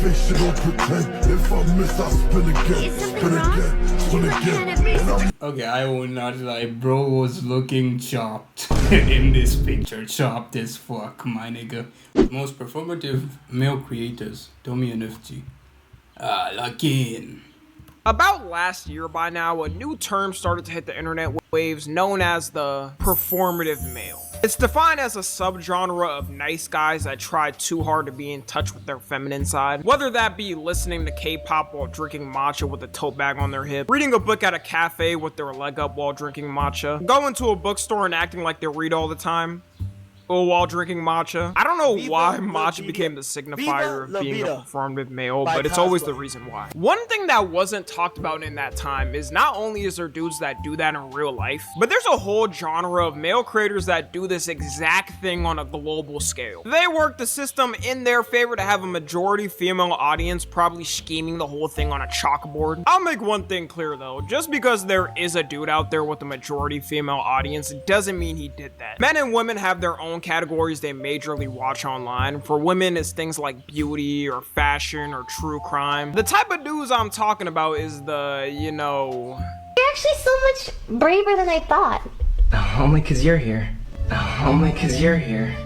face, you don't pretend. If I miss, I spin again. Spin again, spin again. Okay, I will not lie, bro was looking chopped in this picture. Chopped as fuck, my nigga. Most performative male creators, Tommy and FG. Lock in. About last year by now, a new term started to hit the internet waves known as the performative male. It's defined as a subgenre of nice guys that try too hard to be in touch with their feminine side. Whether that be listening to K-pop while drinking matcha with a tote bag on their hip, reading a book at a cafe with their leg up while drinking matcha, going to a bookstore and acting like they read all the time, while drinking matcha. I don't know why matcha became the signifier of being a performative male, but it's always the reason why. One thing that wasn't talked about in that time is not only is there dudes that do that in real life, but there's a whole genre of male creators that do this exact thing on a global scale. They work the system in their favor to have a majority female audience, probably scheming the whole thing on a chalkboard. I'll make one thing clear though, just because there is a dude out there with a majority female audience doesn't mean he did that. Men and women have their own categories they majorly watch online. For women, it's things like beauty or fashion or true crime. The type of dudes I'm talking about is the, you know... You're actually so much braver than I thought. Only cause you're here. Only cause you're here.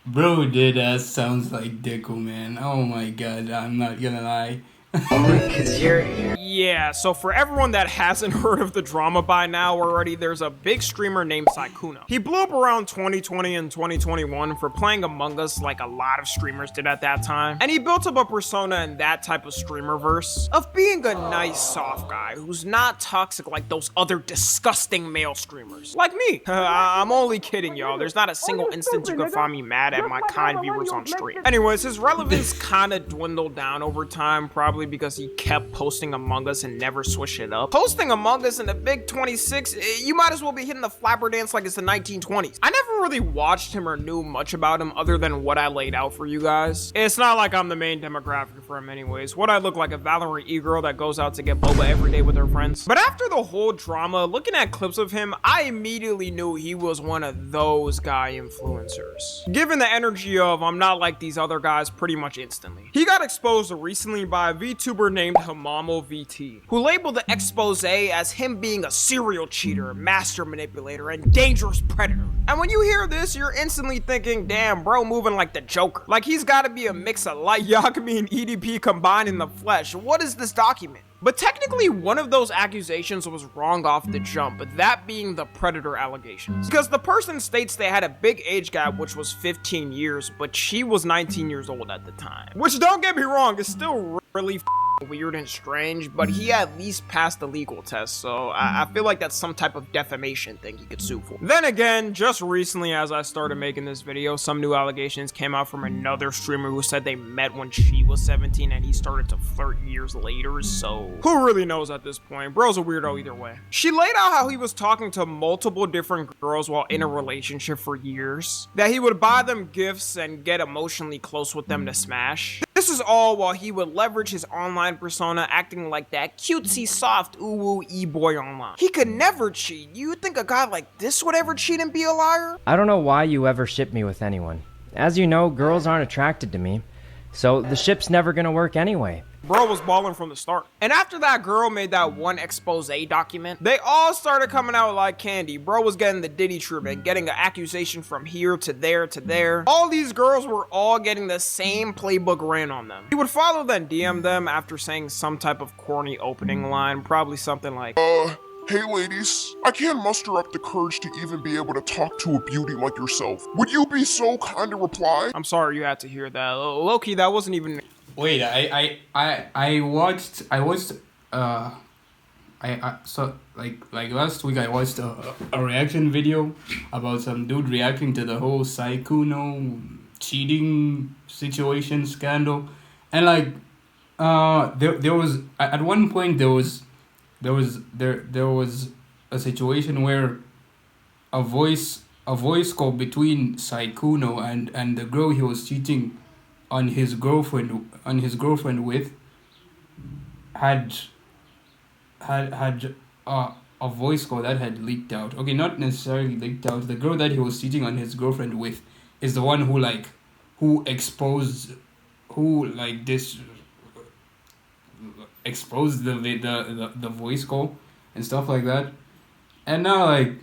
Bro, dead ass sounds like Deku, man. Oh my god, I'm not gonna lie. Only cause you're here. Yeah, so for everyone that hasn't heard of the drama by now already, there's a big streamer named Sykkuno. He blew up around 2020 and 2021 for playing Among Us like a lot of streamers did at that time. And he built up a persona in that type of streamerverse of being a nice soft guy who's not toxic like those other disgusting male streamers. Like me. I'm only kidding, y'all. There's not a single instance you can find me mad at my kind viewers on stream. Anyways, his relevance kinda dwindled down over time, probably because he kept posting Among Us and never switch it up. Posting Among Us in the big 26, you might as well be hitting the flapper dance like it's the 1920s. I never really watched him or knew much about him other than what I laid out for you guys. It's not like I'm the main demographic for him anyways. What I look like, a Valorant e-girl that goes out to get boba every day with her friends. But after the whole drama, looking at clips of him, I immediately knew he was one of those guy influencers. Given the energy of I'm not like these other guys pretty much instantly. He got exposed recently by a VTuber named Hamamo VT, who labeled the expose as him being a serial cheater, master manipulator, and dangerous predator. And when you hear this, you're instantly thinking, damn, bro moving like the Joker. Like he's gotta be a mix of Light Yagami and EDP combined in the flesh. What is this document? But technically, one of those accusations was wrong off the jump, but that being the predator allegations. Because the person states they had a big age gap, which was 15 years, but she was 19 years old at the time. Which, don't get me wrong, is still really weird and strange, but he at least passed the legal test, so I feel like that's some type of defamation thing he could sue for. Then again, just recently as I started making this video, some new allegations came out from another streamer who said they met when she was 17 and he started to flirt years later, so who really knows at this point? Bro's a weirdo either way. She laid out how he was talking to multiple different girls while in a relationship for years, that he would buy them gifts and get emotionally close with them to smash. This is all while he would leverage his online persona, acting like that cutesy, soft, ooh-woo e-boy online. He could never cheat. You think a guy like this would ever cheat and be a liar? I don't know why you ever ship me with anyone. As you know, girls aren't attracted to me, so the ship's never gonna work anyway. Bro was balling from the start. And after that girl made that one expose document, they all started coming out like candy. Bro was getting the Diddy treatment, getting an accusation from here to there to there. All these girls were all getting the same playbook ran on them. He would follow then DM them after saying some type of corny opening line, probably something like, Hey ladies, I can't muster up the courage to even be able to talk to a beauty like yourself. Would you be so kind to reply? I'm sorry you had to hear that. Low-key, that wasn't even... Wait, I watched so like last week I watched a reaction video about some dude reacting to the whole Sykkuno cheating situation scandal, and like there was at one point there was a situation where a voice call between Sykkuno and the girl he was cheating on his girlfriend with had a voice call that had leaked out. Okay, not necessarily leaked out. The girl that he was cheating on his girlfriend with is the one who like exposed the voice call and stuff like that. And now like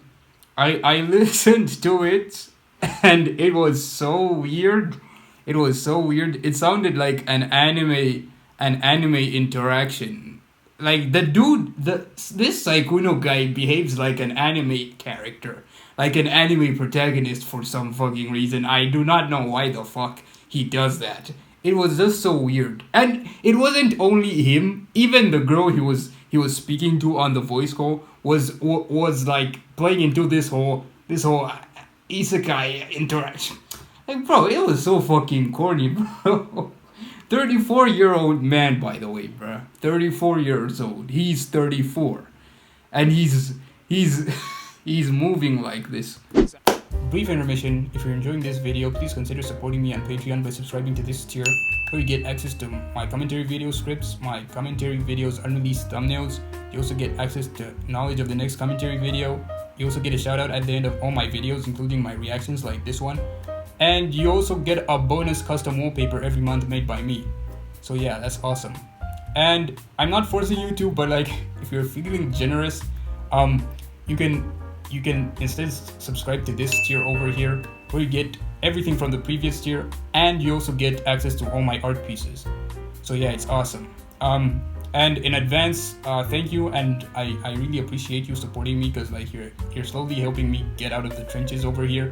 I listened to it and it was so weird. It was so weird. It sounded like an anime interaction. Like the dude, this Saikuno guy behaves like an anime character, like an anime protagonist for some fucking reason. I do not know why the fuck he does that. It was just so weird, and it wasn't only him. Even the girl he was speaking to on the voice call was like playing into this whole isekai interaction. Like, bro, it was so fucking corny, bro. 34-year-old man, by the way, bruh. 34 years old. He's 34. And he's moving like this. Brief intermission. If you're enjoying this video, please consider supporting me on Patreon by subscribing to this tier, where you get access to my commentary video scripts, my commentary videos unreleased thumbnails. You also get access to knowledge of the next commentary video. You also get a shout out at the end of all my videos, including my reactions like this one. And you also get a bonus custom wallpaper every month made by me. So yeah, that's awesome. And I'm not forcing you to, but like, if you're feeling generous, you can instead subscribe to this tier over here, where you get everything from the previous tier, and you also get access to all my art pieces. So yeah, it's awesome. And in advance, thank you, and I really appreciate you supporting me, because like you're slowly helping me get out of the trenches over here.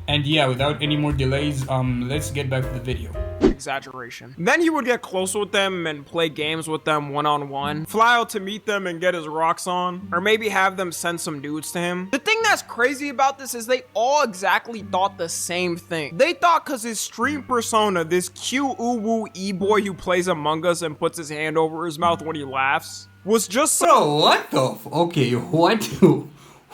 And yeah, without any more delays, let's get back to the video. Exaggeration. Then he would get close with them and play games with them one-on-one, fly out to meet them and get his rocks on, or maybe have them send some dudes to him. The thing that's crazy about this is they all exactly thought the same thing. They thought cause his stream persona, this cute uwu e-boy who plays Among Us and puts his hand over his mouth when he laughs, was just so— Bro, what the okay, what?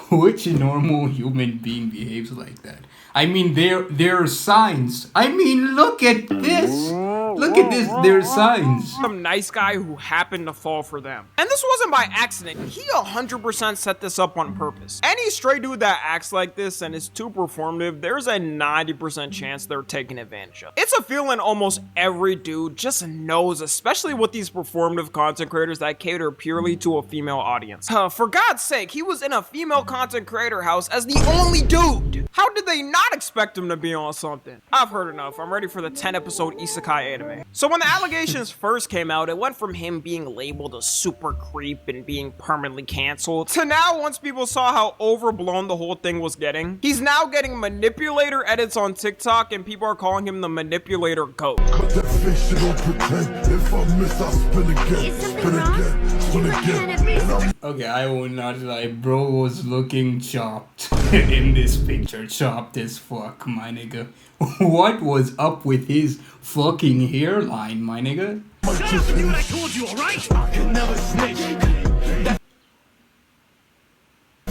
Which normal human being behaves like that? I mean, there are signs. I mean, look at this. Look at this, there are signs. Some nice guy who happened to fall for them. And this wasn't by accident. He 100% set this up on purpose. Any stray dude that acts like this and is too performative, there's a 90% chance they're taking advantage of. It's a feeling almost every dude just knows, especially with these performative content creators that cater purely to a female audience. For God's sake, he was in a female content creator house as the only dude. How did they not expect him to be on something? I've heard enough. I'm ready for the 10-episode isekai anime. So when the allegations first came out, it went from him being labeled a super creep and being permanently canceled to now, once people saw how overblown the whole thing was getting, he's now getting manipulator edits on TikTok and people are calling him the manipulator goat. Okay, I will not lie, bro was looking chopped in this picture. Chopped as fuck, my nigga. What was up with his fucking hairline, my nigga? Shut up and do what I told you, alright? I can never snitch.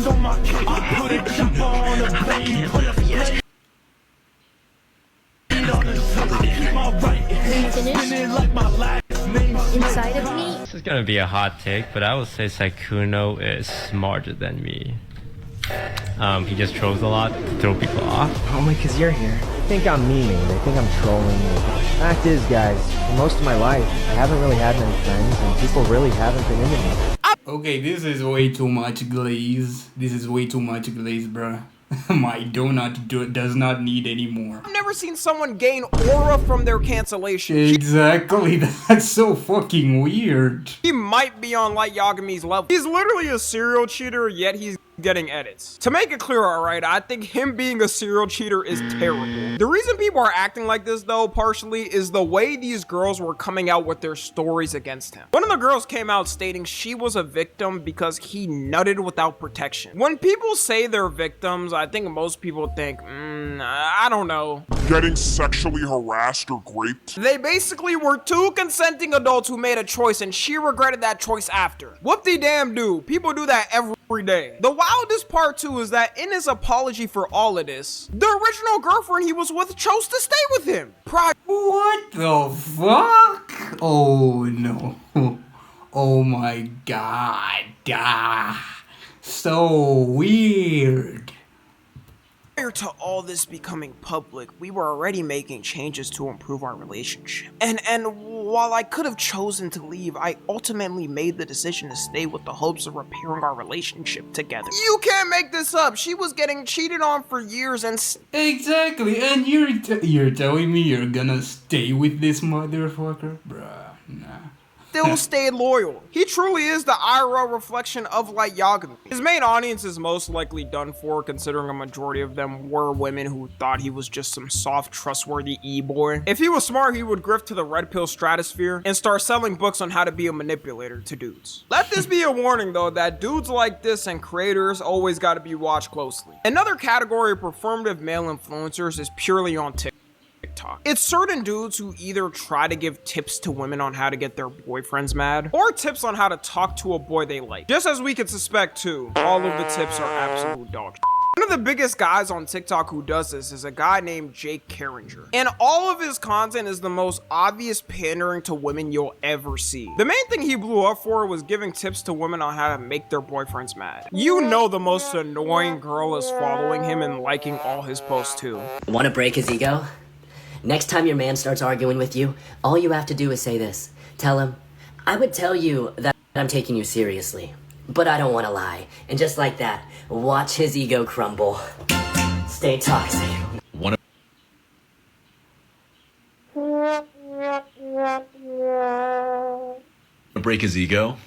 On my kick, I put a chopper on a blade, put a blade on the side, I keep my right hand spinning like my last name. Inside of me. This is gonna be a hot take, but I would say Saikuno is smarter than me. He just trolls a lot to throw people off. Only cause you're here. They think I'm memeing, they think I'm trolling you. Fact is, guys, for most of my life, I haven't really had many friends, and people really haven't been into me. Okay, this is way too much glaze. This is way too much glaze, bruh. My donut does not need any more. I've never seen someone gain aura from their cancellation. Exactly, that's so fucking weird. He might be on Light Yagami's level. He's literally a serial cheater, yet he's getting edits. To make it clear, alright, I think him being a serial cheater is terrible. The reason people are acting like this, though, partially, is the way these girls were coming out with their stories against him. One of the girls came out stating she was a victim because he nutted without protection. When people say they're victims, I think most people think, I don't know. Getting sexually harassed or raped? They basically were two consenting adults who made a choice and she regretted that choice after. Whoop-de-damn-do. People do that every day. The wildest part too is that in his apology for all of this, the original girlfriend he was with chose to stay with him. What the fuck? Oh no. Oh my god. Ah, so weird. Prior to all this becoming public, we were already making changes to improve our relationship. And while I could have chosen to leave, I ultimately made the decision to stay with the hopes of repairing our relationship together. You can't make this up. She was getting cheated on for years and Exactly, and you're telling me you're gonna stay with this motherfucker? Bruh, nah. still stayed loyal. He truly is the IRL reflection of Light Yagami. His main audience is most likely done for, considering a majority of them were women who thought he was just some soft, trustworthy e-boy. If he was smart, he would grift to the red pill stratosphere and start selling books on how to be a manipulator to dudes. Let this be a warning though, that dudes like this and creators always gotta be watched closely. Another category of performative male influencers is purely on TikTok. It's certain dudes who either try to give tips to women on how to get their boyfriends mad, or tips on how to talk to a boy they like. Just as we could suspect too, all of the tips are absolute dog shit. One of the biggest guys on TikTok who does this is a guy named Jake Carringer. And all of his content is the most obvious pandering to women you'll ever see. The main thing he blew up for was giving tips to women on how to make their boyfriends mad. You know the most annoying girl is following him and liking all his posts too. Want to break his ego? Next time your man starts arguing with you, all you have to do is say this. Tell him, I would tell you that I'm taking you seriously, but I don't want to lie. And just like that, watch his ego crumble. Stay toxic. Want to break his ego?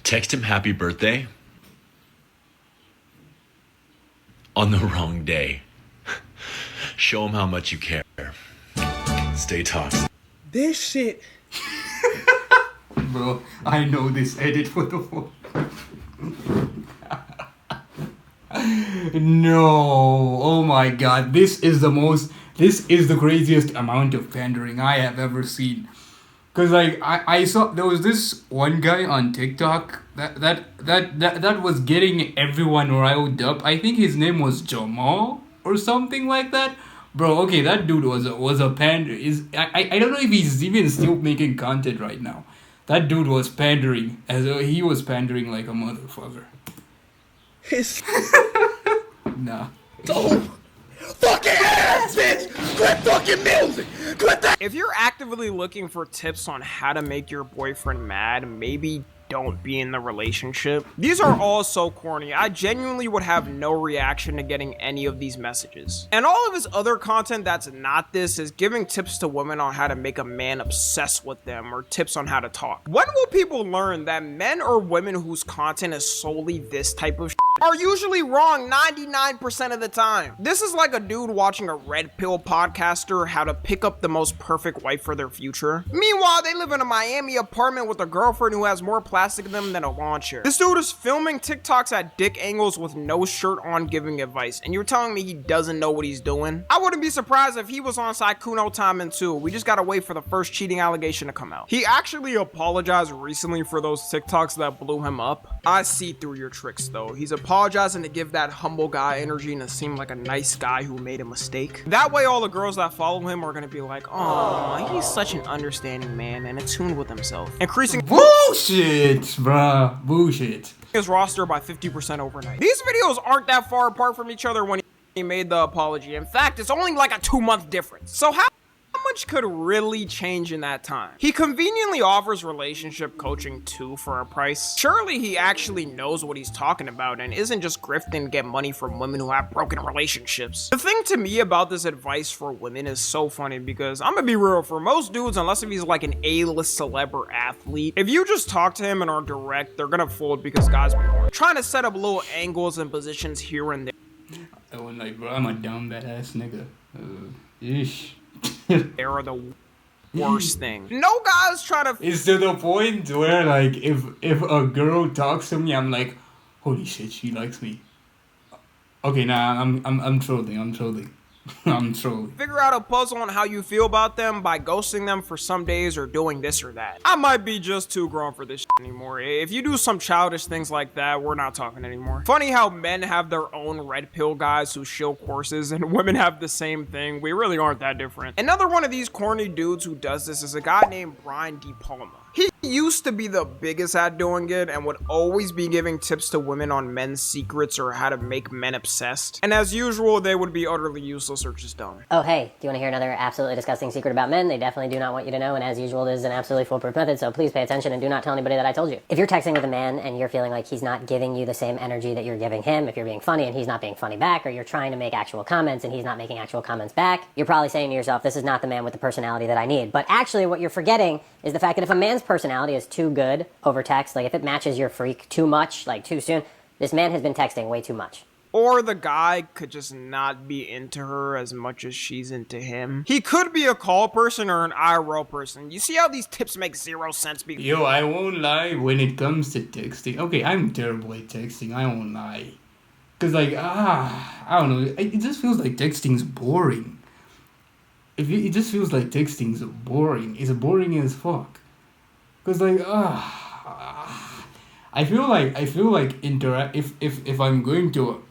Text him happy birthday on the wrong day. Show him how much you care. Stay toxic. This shit. Bro, I know this edit for the phone. No, oh my god, this is the craziest amount of pandering I have ever seen. Cause like I saw there was this one guy on TikTok that was getting everyone riled up. I think his name was Jamal or something like that. Bro, okay, that dude was a pander. I don't know if he's even still making content right now. That dude was pandering he was pandering like a motherfucker. Nah. So fucking ass, bitch! Quit fucking music! Quit that! If you're actively looking for tips on how to make your boyfriend mad, maybe don't be in the relationship. These are all so corny. I genuinely would have no reaction to getting any of these messages. And all of his other content that's not this is giving tips to women on how to make a man obsessed with them or tips on how to talk. When will people learn that men or women whose content is solely this type of shit are usually wrong 99% of the time? This is like a dude watching a red pill podcaster how to pick up the most perfect wife for their future. Meanwhile, they live in a Miami apartment with a girlfriend who has more plastic in them than a lawn chair. This dude is filming TikToks at dick angles with no shirt on giving advice, and you're telling me he doesn't know what he's doing? I wouldn't be surprised if he was on Saikuno Time too. We just gotta wait for the first cheating allegation to come out. He actually apologized recently for those TikToks that blew him up. I see through your tricks though. He's apologizing to give that humble guy energy and to seem like a nice guy who made a mistake. That way all the girls that follow him are gonna be like, oh, he's such an understanding man and attuned with himself. Increasing Bullshit, bruh. Bullshit. his roster by 50% overnight. These videos aren't that far apart from each other when he made the apology. In fact, it's only like a 2-month difference. So how much could really change in that time? He conveniently offers relationship coaching too for a price. Surely he actually knows what he's talking about and isn't just grifting to get money from women who have broken relationships. The thing to me about this advice for women is so funny because I'm gonna be real, for most dudes, unless if he's like an A-list celeb or athlete, if you just talk to him and are direct, they're gonna fold because guys be trying to set up little angles and positions here and there. I was like, bro, I'm a dumb badass nigga. Ish. They are the worst thing. No guys try to. It's to the point where like if a girl talks to me, I'm like, holy shit, she likes me. Okay, nah, I'm trolling. I'm trolling. Figure out a puzzle on how you feel about them by ghosting them for some days or doing this or that. I might be just too grown for this shit anymore. If you do some childish things like that, we're not talking anymore. Funny how men have their own red pill guys who shill courses and women have the same thing. We really aren't that different. Another one of these corny dudes who does this is a guy named Brian De Palma. He used to be the biggest at doing it and would always be giving tips to women on men's secrets or how to make men obsessed. And as usual, they would be utterly useless or just dumb. Oh, hey, do you want to hear another absolutely disgusting secret about men? They definitely do not want you to know, and as usual, this is an absolutely foolproof method, so please pay attention and do not tell anybody that I told you. If you're texting with a man and you're feeling like he's not giving you the same energy that you're giving him, if you're being funny and he's not being funny back, or you're trying to make actual comments and he's not making actual comments back, you're probably saying to yourself, this is not the man with the personality that I need. But actually, what you're forgetting is the fact that if a man's personality is too good over text, like if it matches your freak too much, like too soon, this man has been texting way too much. Or the guy could just not be into her as much as she's into him. He could be a call person or an IRL person. You see how these tips make zero sense? Yo, I won't lie when it comes to texting. Okay, I'm terrible at texting, I won't lie. Cause like, I don't know, it just feels like texting's boring. It just feels like texting's boring. It's boring as fuck. Cause like, I feel like if I'm going to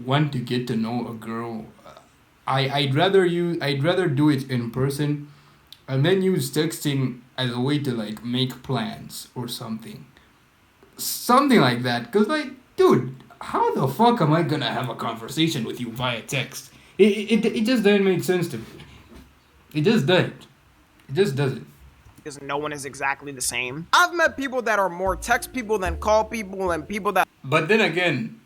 want to get to know a girl, I'd rather do it in person, and then use texting as a way to like make plans or something like that. Cause like, dude, how the fuck am I gonna have a conversation with you via text? It just doesn't make sense to me. It just doesn't. It just doesn't. Because no one is exactly the same. I've met people that are more text people than call people, and people that... But then again,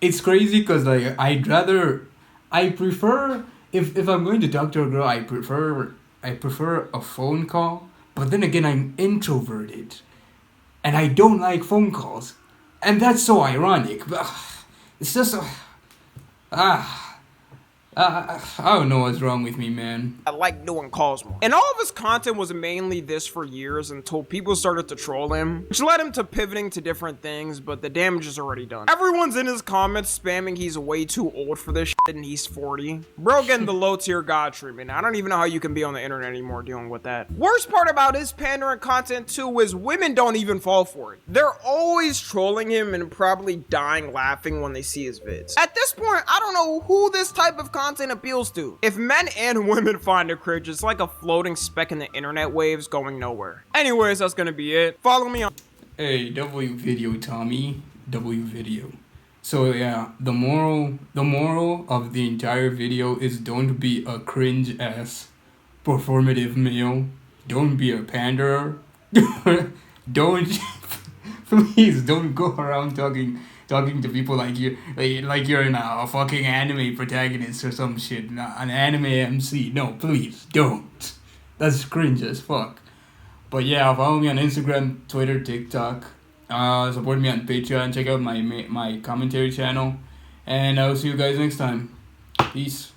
it's crazy because like I prefer if I'm going to talk to a girl, I prefer a phone call. But then again, I'm introverted, and I don't like phone calls, and that's so ironic. It's just I don't know what's wrong with me, man. I like doing calls more. And all of his content was mainly this for years until people started to troll him, which led him to pivoting to different things, but the damage is already done. Everyone's in his comments spamming he's way too old for this shit and he's 40. Bro getting the low tier god treatment. I don't even know how you can be on the internet anymore dealing with that. Worst part about his pandering content too is women don't even fall for it. They're always trolling him and probably dying laughing when they see his vids. At this point, I don't know who this type of content appeals to. If men and women find it cringe, it's like a floating speck in the internet waves going nowhere. Anyways, that's gonna be it. Follow me on... Hey, W video, Tommy. W video. So yeah, the moral of the entire video is don't be a cringe ass performative male. Don't be a panderer. Don't please don't go around talking to people like you're in a fucking anime protagonist or some shit, an anime MC. No, please don't. That's cringe as fuck. But yeah, follow me on Instagram, Twitter, TikTok. Support me on Patreon. Check out my commentary channel, and I'll see you guys next time. Peace.